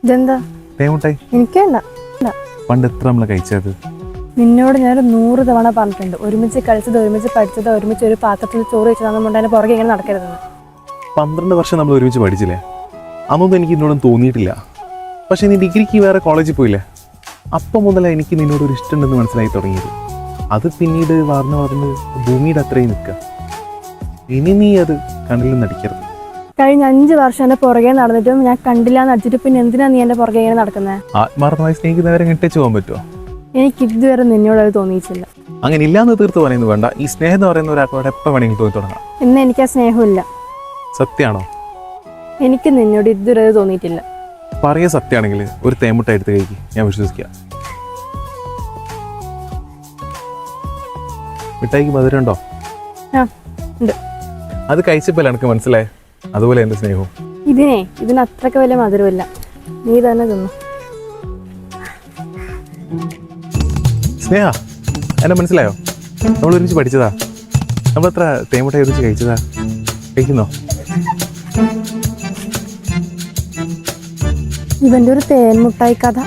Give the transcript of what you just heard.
ഇതെന്താ? തേമുട്ടായി എനിക്കേണ്ട. പണ്ട് എത്ര നമ്മൾ കഴിച്ചത്? നിന്നോട് ഞാൻ 100 തവണ പറഞ്ഞിട്ടുണ്ട്, ഒരുമിച്ച് കളിച്ചത്, ഒരുമിച്ച് പഠിച്ചത്, ഒരുമിച്ച് ഒരു പാത്രത്തിൽ ചോറ് വെച്ചതാണെന്നുകൊണ്ട് അതിന്റെ പുറകെ ഇങ്ങനെ നടക്കരുതെന്ന്. 12 വർഷം നമ്മൾ ഒരുമിച്ച് പഠിച്ചില്ലേ? അന്നൊന്നും എനിക്ക് നിന്നോടൊന്നും തോന്നിയിട്ടില്ല. പക്ഷെ നീ ഡിഗ്രിക്ക് വേറെ കോളേജിൽ പോയില്ലേ? അപ്പം മുതലേ എനിക്ക് നിന്നോട് ഒരു ഇഷ്ടമുണ്ടെന്ന് മനസ്സിലായി തുടങ്ങിയത്. അത് പിന്നീട് വളർന്ന് ഭൂമിയുടെ അത്രയും നിൽക്കുക. ഇനി നീ അത് കണ്ണിൽ നടിക്കരുത്. കഴിഞ്ഞ 5 വർഷം എന്റെ പുറകെ നടന്നിട്ടും ഞാൻ കണ്ടില്ല എന്ന് അടിച്ചിട്ട് പിന്നെ എന്തിനാ നീ എന്റെ പുറകെ ഇങ്ങനെ നടക്കുന്നത്? ആത്മാർത്ഥമായി സ്നേഹിക്കുന്നവരെ ഇട്ടേച്ച് പോകാൻ പറ്റുമോ? എനിക്ക് ഇതുവരെ നിന്നോട് അത് തോന്നിയിട്ടില്ല. അങ്ങനെ ഇല്ലാന്ന് തീർത്ത് പറയുന്നത് വേണ്ട. ഈ സ്നേഹം എന്ന് പറയുന്ന ഒരാളോട് എപ്പോൾ വേണമെങ്കിലും തോന്നി തുടങ്ങാം. ഇന്ന് എനിക്ക് ആ സ്നേഹമില്ല. സത്യമാണോ? എനിക്ക് നിന്നോട് ഇതുവരെ അത് തോന്നിയിട്ടില്ല. പറയ സത്യമാണെങ്കിൽ ഒരു തേമുട്ട എടുത്ത് കഴിക്ക്, ഞാൻ വിശ്വസിക്കാം. മിഠായിക്ക് മധുരമുണ്ടോ? ആ ഉണ്ട്. അത് കഴിച്ചപ്പോൾ എനിക്ക് മനസ്സിലായി, അതുപോലെ എൻ്റെ സ്നേഹവും. ഇതിന് അത്രയ്ക്ക് വലിയ മധുരമില്ല, നീ തന്നെ തിന്നു. സ്നേഹ, എന്നെ മനസ്സിലായോ? നമ്മൾ ഒരുമിച്ച് പഠിച്ചതാ, നമ്മളെത്ര തേമുട്ട ഒരുമിച്ച് കഴിച്ചതാ. കഴിക്കുന്നോ? ഇവന്റെ ഒരു തേൻമുട്ടായി കഥ.